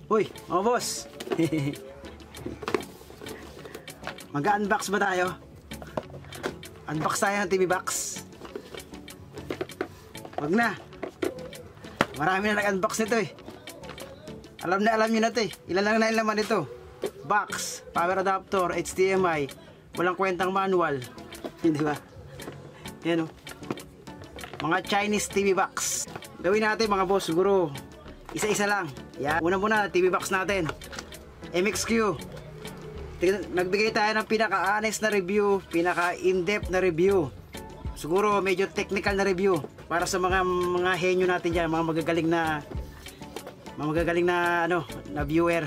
Uy, mga boss. Mag-unbox ba tayo? Unbox tayo ng TV box. Wag na. Marami na nag-unbox nito eh. Alam nyo na ito eh. Ilan lang na ilaman ito. Box, power adapter, HDMI, walang kwentang manual. Hindi ba? Yan o. Mga Chinese TV box. Gawin natin mga boss, siguro isa-isa lang. Yan. Una-muna, TV box natin. MXQ. Nagbigay tayo ng pinaka-honest na review, pinaka-in-depth na review. Siguro medyo technical na review para sa mga henyo natin diyan, mga magagaling na na viewer.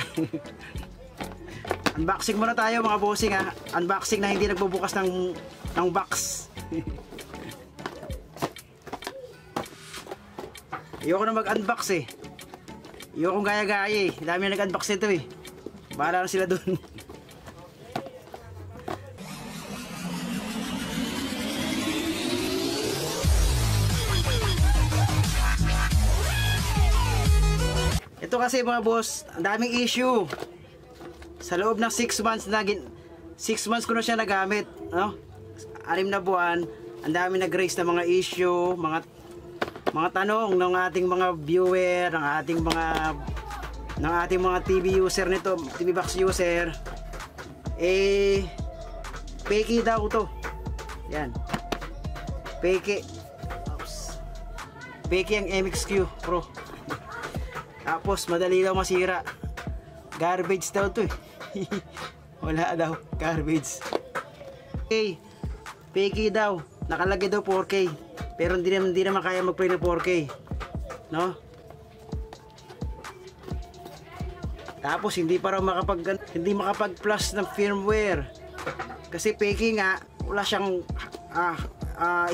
Unboxing muna tayo mga bossing ha. Unboxing na hindi nagbubukas ng box. Ayoko na mag-unbox eh. Ayoko gaya-gaya eh. Dami na nag-unbox nito eh. Bahala na sila dun. Ito kasi mga boss, ang daming issue. Sa loob ng 6 months 6 months ko na siya nagamit, no? 6 na buwan, ang dami nag-raise na mga issue, mga tanong ng ating mga viewer, ng ating mga TV user nito, TV box user. Fake daw to. Yan. Fake. Oops. Fake ang MXQ Pro. Tapos madali daw masira. Garbage daw to eh. Wala daw, garbage. Okay. Fake daw. Nakalagay daw 4K. Pero hindi naman kaya mag-play ng 4K. No? Tapos hindi pa raw makapag-plus ng firmware. Kasi fake nga, wala siyang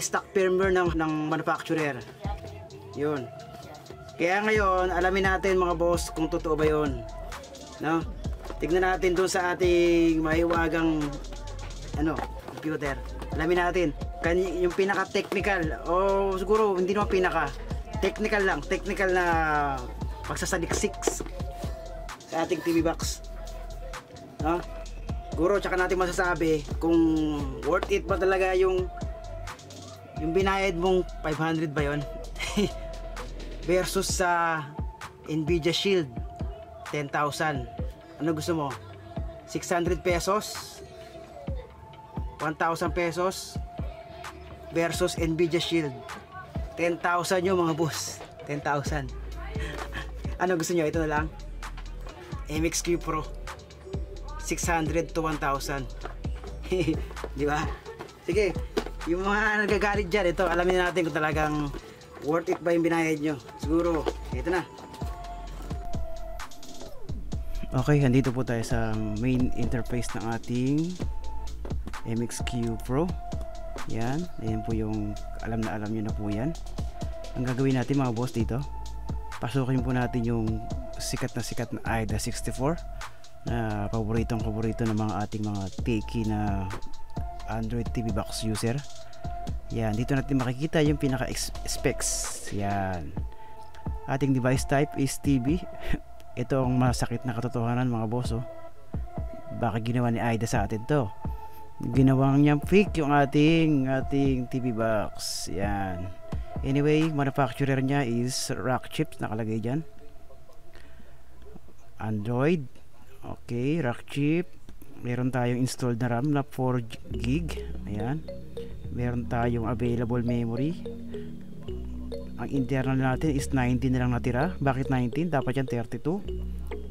stock firmware ng manufacturer. 'Yun. Kaya ngayon, alamin natin mga boss kung totoo ba 'yon. No? Tignan natin doon sa ating mahiwagang computer. Alamin natin yung pinaka-technical o siguro hindi naman technical na pagsasaliksik sa ating TV box. No? Siguro tsaka natin masasabi kung worth it ba talaga yung binayad mong 500 ba 'yon? Versus sa Nvidia Shield 10,000. Ano gusto mo? 600 pesos? 1,000 pesos? Versus Nvidia Shield 10,000 yung mga boss. 10,000. Ano gusto nyo? Ito na lang. MXQ Pro 600 to 1,000. Di ba? Sige, yung mga nagagalit dyan, ito alamin natin kung talagang worth it ba yung binayad nyo. Siguro, ito na. Okay, andito po tayo sa main interface ng ating MXQ Pro. Yan, ayan po yung alam nyo na po yan. Ang gagawin natin mga boss dito, pasukin po natin yung sikat na AIDA 64 na paborito ng mga ating mga techie na Android TV box user. Yan, dito natin makikita yung pinaka specs. Yan, ating device type is TV. Ito ang masakit na katotohanan mga boss. Bakit ginawa ni AIDA sa atin to? Ginawang niyang fake yung ating TV box. Yan. Anyway, manufacturer niya is Rockchip, nakalagay dyan. Android. Okay, Rockchip. Meron tayong installed na RAM na 4GB. Ayan. Meron tayong available memory. Ang internal natin is 19 na lang natira. Bakit 19? Dapat yan 32.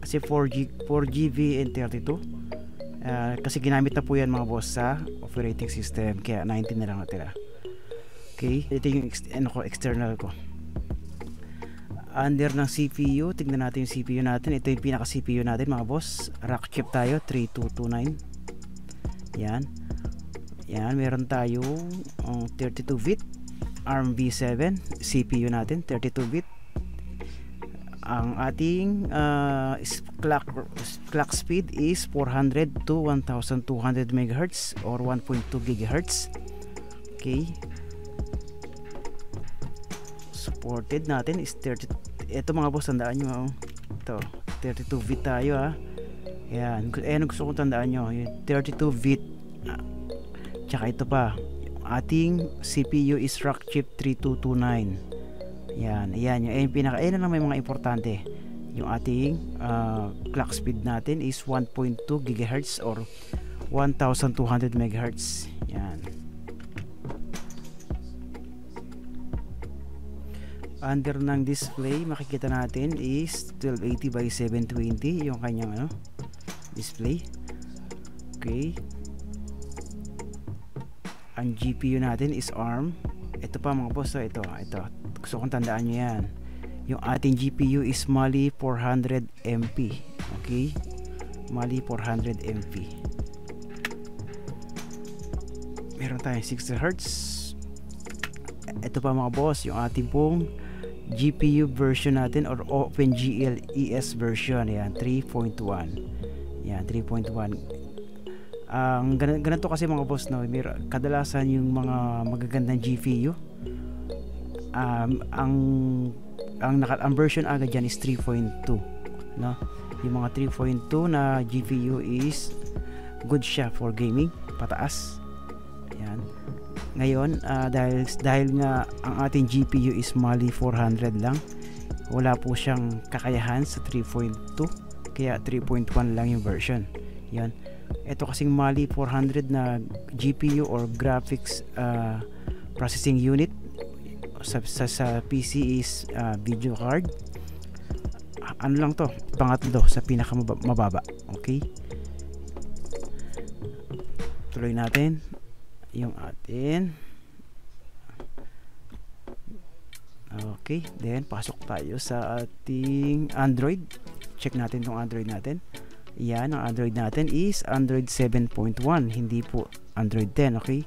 Kasi 4GB and 32. Kasi ginamit na po yan mga boss sa operating system. Kaya 19 na lang natira. Okay. Ito yung external ko. Under ng CPU, tignan natin yung CPU natin. Ito yung pinaka CPU natin mga boss. Rockchip tayo, 3229. Yan. Yan, meron tayong 32-bit ARM v7 CPU natin, 32-bit. Ang ating clock speed is 400 to 1200 MHz or 1.2 GHz. Okay. Supported natin is 30. Ito mga boss, tandaan nyo ito. 32 bit tayo ha. Yan, ayan gusto kong tandaan nyo, yung 32 bit. Tsaka ito pa, ating CPU is Rockchip 3229. Yan, ayan yung pinaka, ayan lang may mga importante. Yung ating clock speed natin is 1.2 GHz or 1200 MHz. Yan. Under ng display, makikita natin is 1280 by 720 yung kanyang display. Okay. Ang GPU natin is ARM. Ito pa mga boss, ito gusto kong tandaan nyo yan. Yung ating GPU is Mali 400 MP. Okay, Mali 400 MP. Meron tayong 60Hz. Ito pa mga boss, yung ating pong GPU version natin or OpenGL ES version. Yan, 3.1. Yan, 3.1. Ganito kasi mga boss, no, kadalasan yung mga magagandang GPU, ang version agad dyan is 3.2, no? Yung mga 3.2 na GPU is good siya for gaming, pataas. Yan. Ngayon, dahil nga ang ating GPU is Mali 400 lang, wala po siyang kakayahan sa 3.2, kaya 3.1 lang yung version. Yan. Ito kasing Mali 400 na GPU or graphics processing unit sa PC is video card. Ano lang to? Pangatlo sa pinakamababa. Okay? Tuloy natin yung atin. Okay, then pasok tayo sa ating Android. Check natin tong Android natin. Yan, ang Android natin is Android 7.1, hindi po Android 10. Okay,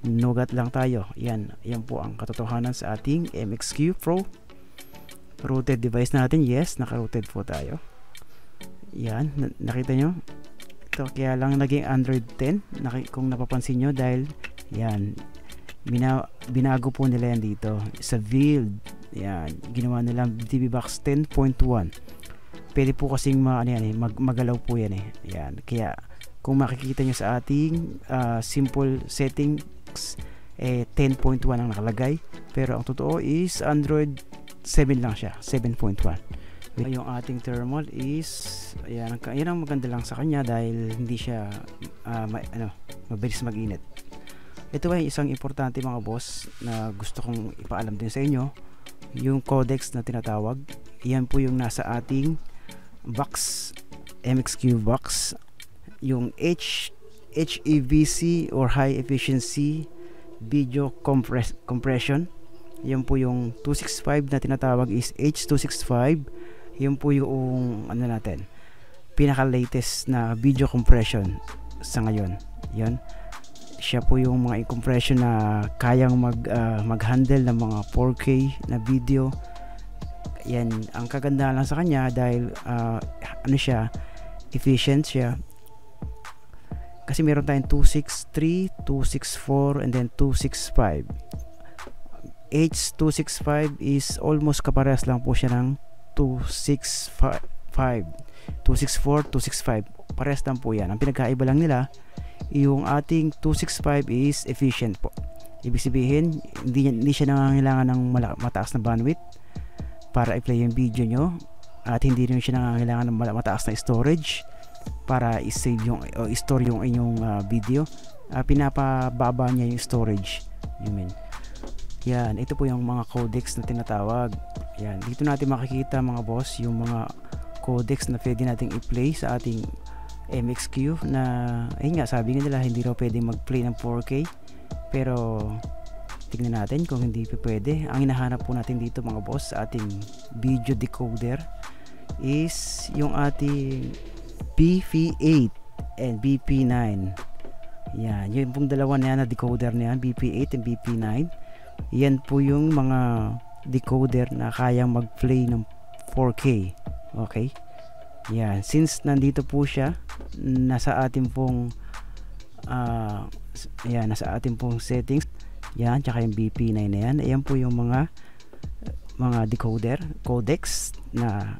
Nougat lang tayo. Yan po ang katotohanan sa ating MXQ Pro. Rooted device natin, yes, naka-rooted po tayo. Yan, nakita nyo? Ito, kaya lang naging Android 10 kung napapansin nyo, dahil yan, binago po nila yan dito sa build. Yan, ginawa nila DBBox 10.1. Pwede po kasing magalaw po yan eh. Yan, kaya kung makikita nyo sa ating simple settings, 10.1 ang nakalagay, pero ang totoo is Android 7 lang siya, 7.1. Yung ating thermal is yan ang maganda lang sa kanya, dahil hindi siya mabilis mag-init. Ito ay isang importante mga boss na gusto kong ipaalam din sa inyo, yung codecs na tinatawag. Yan po yung nasa ating box, MXQ box, yung HEVC or high efficiency video compression. Yan po yung 265 na tinatawag is H265. Yan po yung pinaka latest na video compression sa ngayon. Yan, siya po yung mga compression na kayang mag-handle ng mga 4K na video. Yan ang kagandahan lang sa kanya, dahil efficient siya. Kasi meron tayong 263, 264 and then 265. H265 is almost kaparehas lang po siya ng 264, 265. Parehas lang po yan. Ang pinagkaiba lang nila, yung ating 265 is efficient po. Ibig sabihin, hindi siya nangangailangan ng mataas na bandwidth para i-play yung video nyo, at hindi rin siya nangangailangan ng mataas na storage para i-save o i-store yung inyong video. Pinapababa niya yung storage. Yan, ito po yung mga codecs na tinatawag. Yan, dito natin makikita mga boss yung mga codecs na pwede nating i-play sa ating MXQ na, sabi nila hindi raw pwede mag-play ng 4K, pero tignan natin kung hindi pa pwede. Ang hinahanap po natin dito mga boss sa ating video decoder is yung ating BP8 and BP9. Yan, yun pong dalawa na yan na decoder na yan, BP8 and BP9. Yan po yung mga decoder na kayang mag-play ng 4K. Okay? Yan, since nandito po siya, nasa ating pong nasa ating pong settings. Yan, tsaka yung BP9 na yan. Ayan po yung mga decoder, codecs na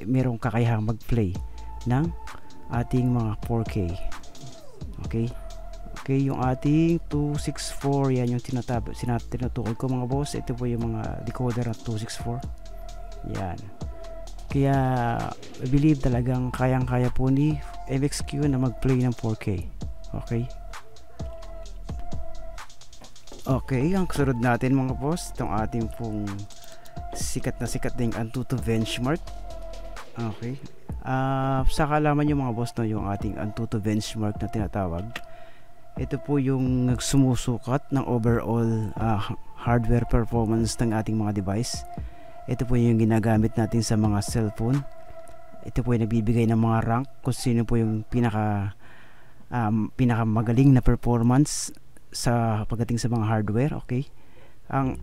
merong kakayahang mag-play ng ating mga 4K. Okay, yung ating 264, yan yung tinutukoy ko mga boss. Ito po yung mga decoder na 264. Yan, kaya I believe talagang kayang-kaya po ni MXQ na mag-play ng 4K. Okay, ang kasunod natin mga boss, itong ating pong sikat ding Antutu benchmark. Okay, sa kaalaman nyo mga boss, no, yung ating Antutu benchmark na tinatawag, ito po yung sumusukat ng overall hardware performance ng ating mga device. Ito po yung ginagamit natin sa mga cellphone. Ito po yung nagbibigay ng mga rank kung sino po yung pinakamagaling na performance sa pagdating sa mga hardware. Okay, ang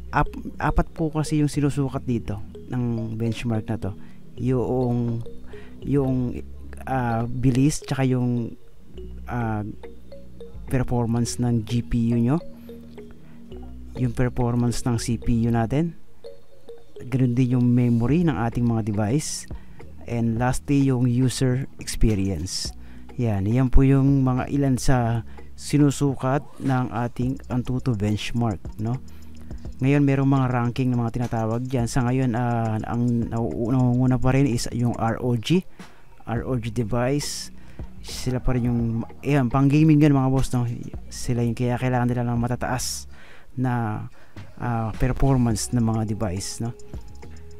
apat po kasi yung sinusukat dito ng benchmark na to, yung bilis, tsaka yung performance ng GPU nyo, yung performance ng CPU natin, ganoon din yung memory ng ating mga device, and lastly yung user experience. Yan po yung mga ilan sa sinusukat ng ating Antutu benchmark, no? Ngayon merong mga ranking ng mga tinatawag diyan. Sa ngayon ang nauuna pa rin is yung ROG device. Sila pa rin yung pang gaming yan mga boss, no? Sila yung kaya kailangan nila ng matataas na performance ng mga device, no?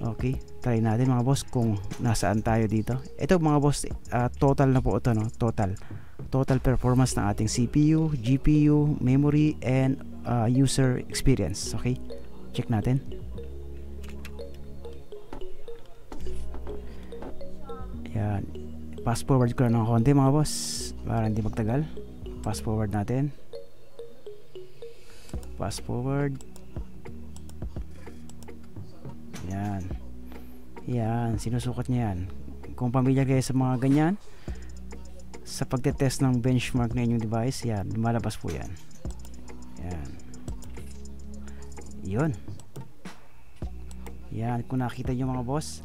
Okay, try natin mga boss kung nasaan tayo dito. Ito mga boss, total na po ito, no? Total performance ng ating CPU, GPU, memory, and user experience. Okay, check natin. Yan, fast forward ko lang ng konti mga boss para hindi magtagal. Fast forward natin. Fast forward. Yan, sinusukat niya yan. Kung pamilyar kayo sa mga ganyan, sa pagtetest ng benchmark na inyong device, yan, lumalabas po yan. Yan, kung nakita nyo mga boss,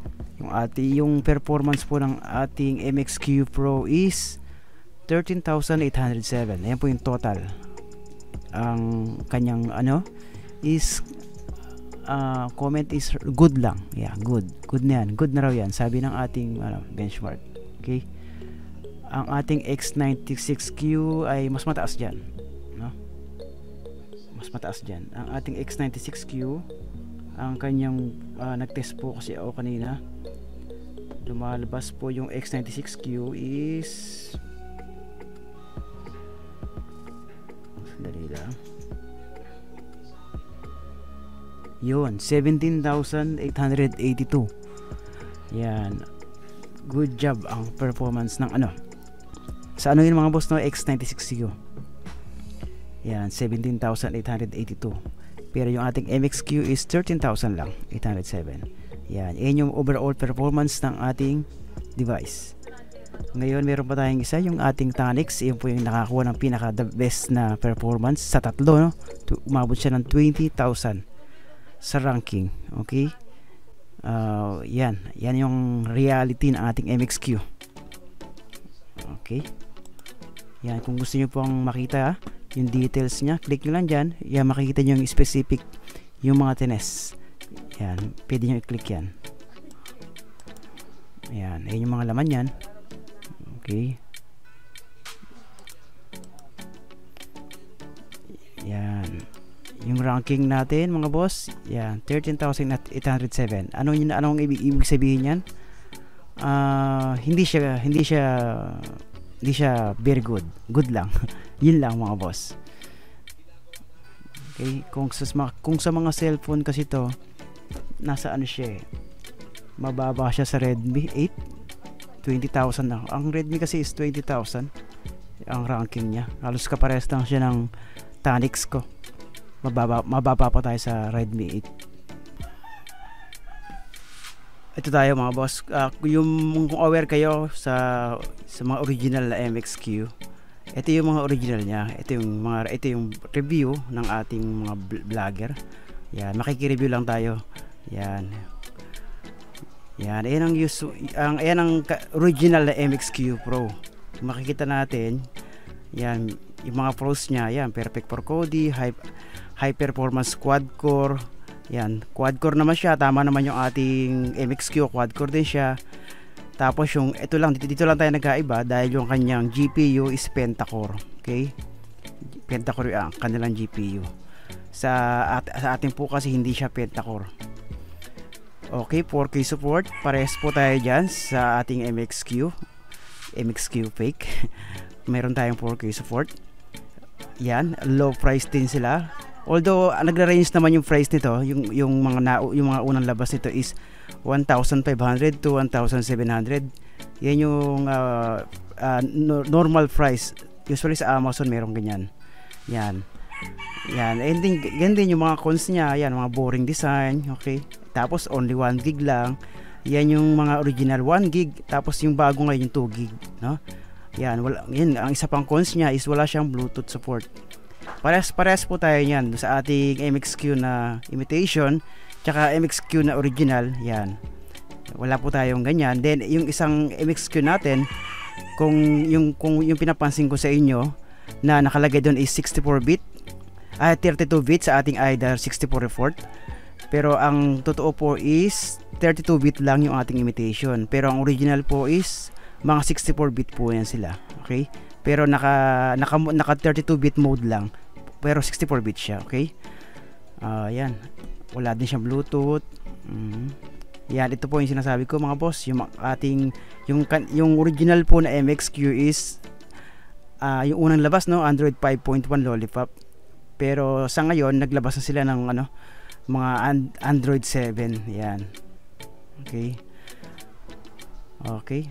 yung performance po ng ating MXQ Pro is 13,807. Ayan po yung total. Ang kanyang is comment is good lang. Yeah, good na yan. Good na raw yan, sabi ng ating benchmark. Okay, ang ating X96Q ay mas mataas dyan, no? Mas mataas dyan ang ating X96Q. Ang kanyang nagtest po kasi ako kanina, lumalabas po yung X96Q is, sandali lang, yun, 17,882. Yan, good job ang performance ng sa yun mga boss, no, X96Q. Yan, 17,882. Pero yung ating MXQ is 13,000 lang, 807. Yan yung overall performance ng ating device. Ngayon meron pa tayong isa, yung ating Tanix. Yun po yung nakakuha ng pinaka the best na performance sa tatlo, no? Umabot siya ng 20,000 sa ranking. Okay, yan yung reality ng ating MXQ. Okay, yan, kung gusto nyo pong makita yung details nya, click nyo lang dyan. Yan, makikita nyo yung specific, yung mga tines. Yan, pwede nyo i-click yan. Yan, ayun yung mga laman yan. Okay, yan yung ranking natin mga boss. Yan, 13,807. Anong ibig sabihin yan? Hindi siya very good. Good lang. Yun lang mga boss. Okay, kung sa mga cellphone kasi to, nasa siya mababa siya sa Redmi 8, 20,000 na. Ang Redmi kasi is 20,000 ang ranking niya. Halos kapares lang siya ng Tanix ko. Mababa pa tayo sa Redmi 8. Ito tayo mga boss. Kung aware kayo sa mga original na MXQ, ito yung mga original niya. Ito yung review ng ating mga vlogger. Yan, makiki-review lang tayo. Yan. Yan, ayan ang original na MXQ Pro. Makikita natin, yan, yung mga pros niya, yan, perfect for Kodi, high performance quad core. Yan, quad core naman siya, tama naman yung ating MXQ, quad core din siya. Tapos yung ito lang, dito lang tayo nagkaiba dahil yung kanyang GPU is pentacore. Okay? Pentacore ang kanilang GPU. Sa ating po kasi hindi siya pentacore. Okay, 4K support. Parehas po tayo dyan sa ating MXQ fake. Meron tayong 4K support. Yan, low price din sila. Although nagra-range naman yung price nito, yung mga unang labas nito is 1,500 to 1,700. Yan yung normal price. Usually sa Amazon meron ganyan. Yan. And then, yan din yung mga cons niya. Yan, mga boring design. Okay. Tapos only 1 gig lang. Yan yung mga original 1 gig. Tapos yung bago ngayon yung 2 gig. No? Yan, ang isa pang cons niya is wala siyang Bluetooth support. Parehas po tayo niyan sa ating MXQ na imitation tsaka MXQ na original. Yan, wala po tayong ganyan. Then yung isang MXQ natin, kung yung pinapansin ko sa inyo na nakalagay doon is 64-bit 32-bit sa ating AIDA 6404. Pero ang totoo po is 32-bit lang yung ating imitation. Pero ang original po is mga 64-bit po yan sila. Okay? Pero naka 32-bit mode lang. Pero 64-bit siya. Okay? Yan. Wala din siyang Bluetooth. Yan, ito po yung sinasabi ko mga boss. Yung ating yung original po na MXQ is yung unang labas, no, Android 5.1 Lollipop. Pero sa ngayon naglabas na sila ng mga Android 7. Yan. Okay. Okay.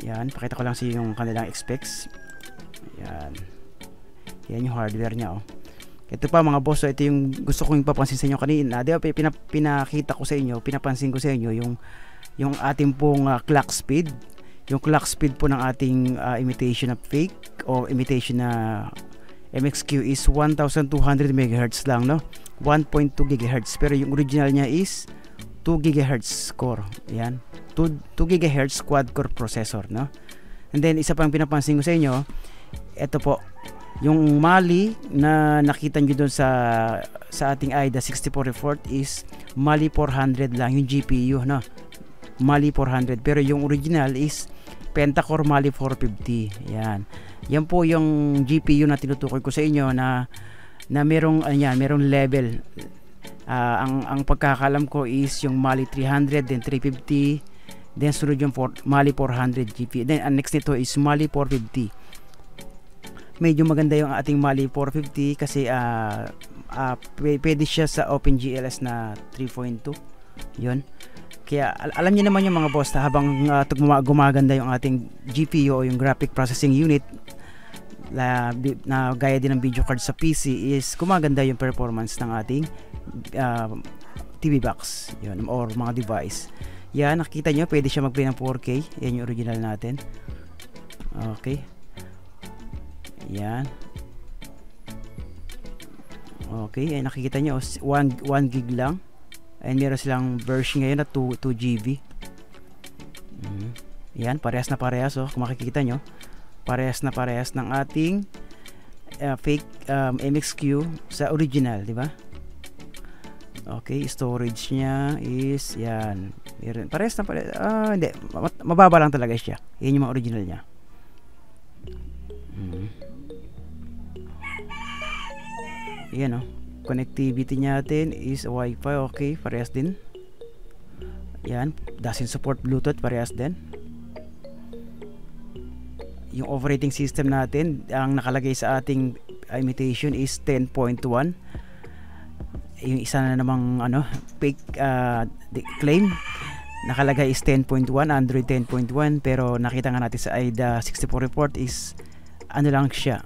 Yan, pakita ko lang sa yung kanilang specs. Yan. Yan yung hardware niya, oh. Ito pa mga boss, so ito yung gusto kong ipapansin sa inyo kanina. Di ba pinakita ko sa inyo, pinapansin ko sa inyo yung ating pong clock speed. Yung clock speed po ng ating imitation na fake o imitation na MXQ is 1200 MHz lang, no? 1.2 GHz. Pero yung original niya is 2 GHz core. Yan. 2 GHz quad core processor, no? And then isa pang pinapansin ko sa inyo, ito po, yung Mali na nakita nyo doon sa ating AIDA 6404 is Mali 400 lang yung GPU, no? Mali 400. Pero yung original is Pentacore Mali 450. Yan. Yan po yung GPU na tinutukoy ko sa inyo na merong level. Ang pagkakalam ko is yung Mali 300, then 350, then sunod yung Mali 400 GPU. Then next nito is Mali 450. Medyo maganda yung ating Mali 450 kasi pwede siya sa OpenGLS na 3.2. Yun. Kaya alam niyo naman yung mga boss, habang gumaganda yung ating GPU o yung graphic processing unit na gaya din ng video card sa PC, is gumaganda yung performance ng ating TV box, yun, or mga device. Yan, nakikita nyo, pwede siya mag-play ng 4K. Yan yung original natin. Okay. Yan. Okay, ay nakikita nyo 1 gig lang. And meron silang version ngayon na 2 GB. Yan, parehas na parehas, oh. Kung makikita nyo, parehas na parehas ng ating fake MXQ sa original, di ba? Okay, storage niya is yan. Parehas na parehas. Hindi, mababa lang talaga siya. Yan yung mga original niya. Yan, oh. Connectivity natin is Wi-Fi. Okay, parehas din. Yan, doesn't support Bluetooth, parehas din. Yung operating system natin, ang nakalagay sa ating imitation is 10.1. Yung isa na namang fake claim, nakalagay is 10.1, Android 10.1, pero nakita nga natin sa AIDA 64 report is lang siya,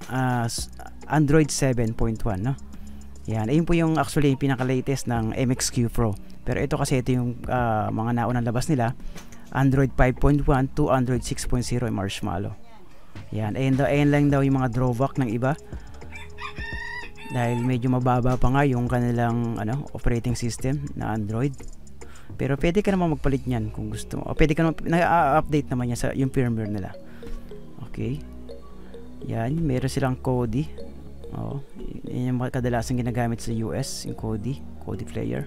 Android 7.1, no? Yan, ayun po yung actually pinaka-latest ng MXQ Pro. Pero ito kasi ito yung mga naunang labas nila, Android 5.1 to Android 6.0 Marshmallow. Yan, ayun lang daw yung mga drawback ng iba. Dahil medyo mababa pa nga yung kanilang operating system na Android. Pero pwede ka naman magpalit niyan kung gusto mo. O pwede ka naman, na-update naman niya sa yung firmware nila. Okay. Yan, meron silang Kodi. Oh, yan yung kadalasan ginagamit sa US, yung Kodi player.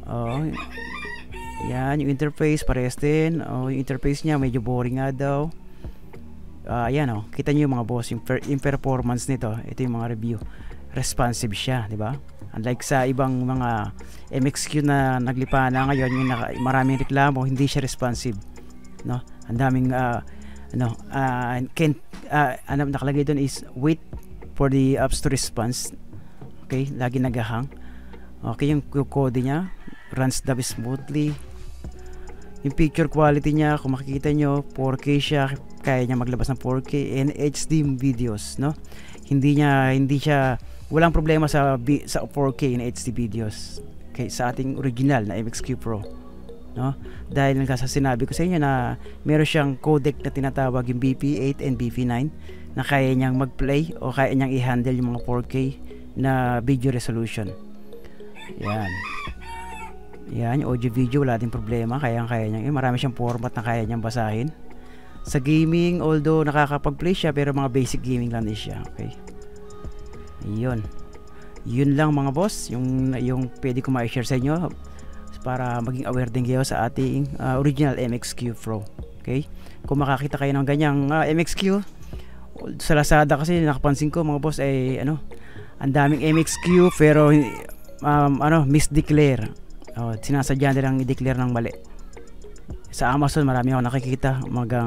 Oh, yan, yung interface parehas din. Oh, yung interface niya medyo boring nga daw. Ayan oh, kita niyo yung mga boss, yung performance nito. Ito yung mga review. Responsive siya, di ba? Unlike sa ibang mga MXQ na naglipa na ngayon, yung maraming reklamo, hindi siya responsive. No? Ang daming nakalagay doon is wait for the apps to response. Okay, lagi nagahang. Okay, yung code niya runs the smoothly. Yung picture quality niya, kung makikita nyo, 4K siya, kaya niya maglabas ng 4K and HD videos, no? Hindi siya walang problema sa 4K and HD videos. Okay, sa ating original na MXQ Pro, no? Dahil nga sa sinabi ko sa inyo na meron siyang codec na tinatawag yung BP8 and BP9 na kaya niyang mag-play o kaya niyang i-handle yung mga 4K na video resolution. Yan. Yan, yung audio video wala din problema, kaya niyang marami siyang format na kaya niyang basahin. Sa gaming, although nakakapag-play siya, pero mga basic gaming lang din siya. Okay. Yun lang mga boss, yung pwede ko ma-share sa inyo para maging aware din kayo sa ating original MXQ Pro. Okay? Kung makakita kayo ng ganyang MXQ sa Lazada, kasi nakapansin ko mga boss ay ang daming MXQ pero misdeclare. Sinasadya nilang i-declare ng mali. Sa Amazon marami ako nakikita mga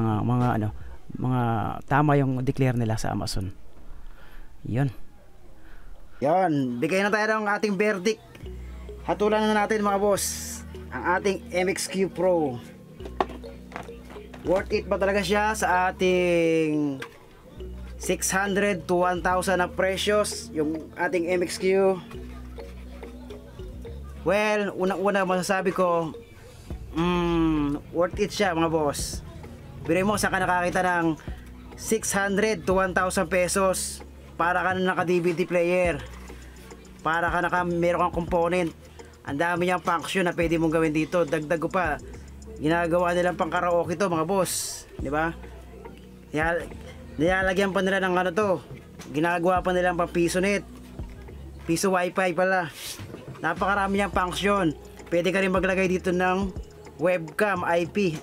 tama yung declare nila sa Amazon. Yan, bigay na tayo ng ating verdict. Hatulan na natin mga boss ang ating MXQ Pro. Worth it ba talaga siya sa ating 600 to 1,000 na presyos yung ating MXQ? Well, unang-una masasabi ko, worth it siya mga boss. Biro mo, saan ka nakakita ng 600 to 1,000 pesos para ka na naka-DVD player, para ka meron kang component. Ang dami niyang function na pwede mong gawin dito. Dagdag ko pa, ginagawa nilang pang karaoke to mga boss, di ba? Nilalagyan pa nila ng ginagawa pa nilang pang PisoNet, Piso Wi-Fi pala. Napakarami niyang function. Pwede ka rin maglagay dito ng webcam IP,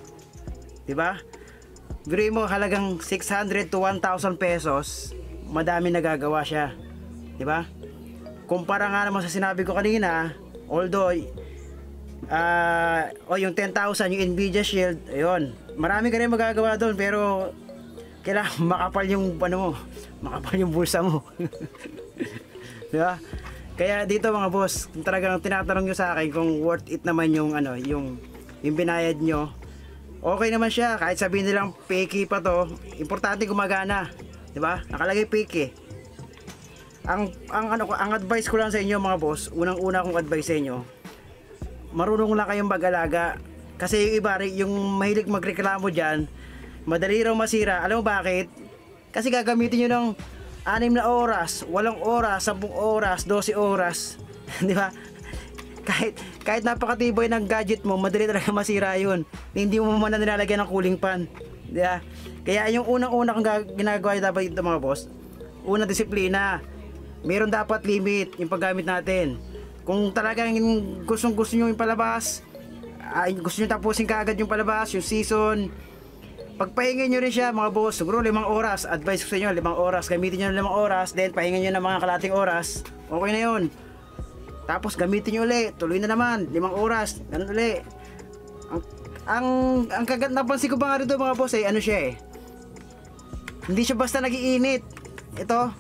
di ba? Biruin mo, halagang 600 to 1,000 pesos, madami nagagawa siya, di ba? Kumpara nga naman sa sinabi ko kanina, although yung 10,000 yung Nvidia Shield, ayun, marami ka rin magagawa doon, pero kailangan makapal yung makapal yung bulsa mo. Di ba? Kaya dito mga boss, talagang tinatanong nyo sa akin kung worth it naman yung binayad nyo. Okay naman siya, kahit sabihin nilang fake pa to, importante gumagana, 'di ba? Nakalagay fake. Ang advice ko lang sa inyo mga boss, unang-una kong advice sa inyo, marunong lang kayong mag-alaga. Kasi yung iba, yung mahilig magreklamo diyan, madali raw masira. Alam mo bakit? Kasi gagamitin niyo ng 6 na oras, 8 oras, 10 oras, 12 oras. Di ba? Kahit napakatibay ng gadget mo, madali talaga masira yun. Hindi mo man na nilalagyan ng cooling fan. Di ba? Kaya yung unang-una kong ginagawa dapat ito mga boss, una, disiplina. Meron dapat limit yung paggamit natin. Kung talagang gusto nyo yung palabas, gusto nyo tapusin kaagad yung palabas, yung season, pagpahingin nyo rin siya mga boss, siguro 5 oras, advice ko sa inyo, 5 oras, gamitin nyo ng 5 oras, then pahingin nyo ng mga kalating oras, okay na yun. Tapos gamitin nyo ulit, tuloy na naman, 5 oras, ganun ulit. Ang napansin ko ba nga rito mga boss siya hindi siya basta nagiinit. Ito,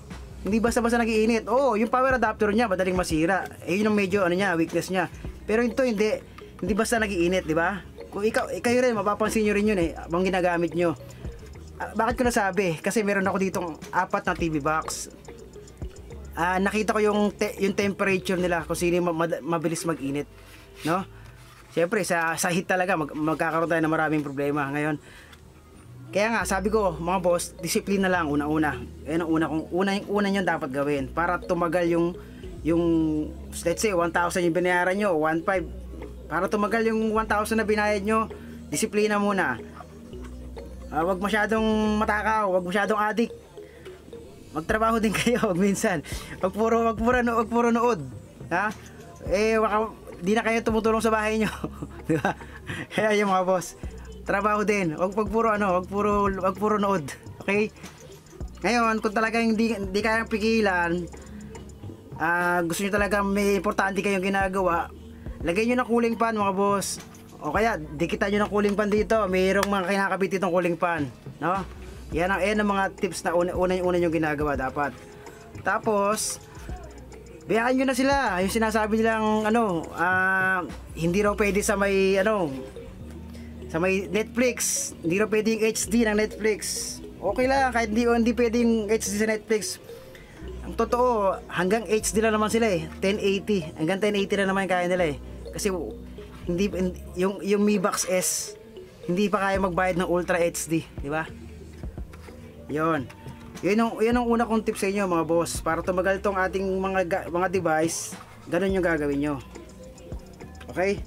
hindi basta-basta nagiinit. Yung power adapter niya, madaling masira. Yun yung medyo weakness niya. Pero ito hindi basta nagiinit, di ba? Kung kayo rin, mapapansin nyo rin yun habang ginagamit nyo. Bakit ko nasabi? Kasi meron ako ditong 4 na TV box. Nakita ko yung temperature nila kung sino mabilis mag-init, no? Siyempre sa heat talaga magkakaroon tayo ng maraming problema ngayon. Kaya nga sabi ko mga boss, disiplina lang una-una. Yan ang una nyo dapat gawin para tumagal yung let's say 1,000 yung binayaran nyo, 1,500 para tumagal yung 1,000 na binayad nyo, disiplina muna. Wag masyadong matakaw, wag masyadong adik. Magtrabaho din kayo wag minsan. Wag puro nood. Ha? Baka di na kayo tumutulong sa bahay nyo. Di ba? Kaya yung mga boss, trabaho din. Wag puro nood. Okay? Ngayon, kung talagang hindi kayang pigilan, gusto nyo talaga may importante kayong ginagawa, lagay nyo ng cooling fan mga boss. O kaya, dikitan nyo ng cooling fan dito. Mayroong mga kinakabit ditong cooling fan. No? Yan ang mga tips na una nyo ginagawa dapat. Tapos, bayaan nyo na sila. Yung sinasabi nilang, hindi raw pwede sa may, sa may Netflix. Hindi raw pwede yung HD ng Netflix. Okay lang, kahit hindi pwedeng HD sa Netflix. Ang totoo, hanggang HD lang naman sila 1080. Hanggang 1080 lang naman kaya nila Kasi yung Mi Box S hindi pa kaya magbayad ng Ultra HD, di ba? Yun ang una kong tip sa inyo mga boss, para tumagal tong ating mga device. Ganun yung gagawin nyo. Okay?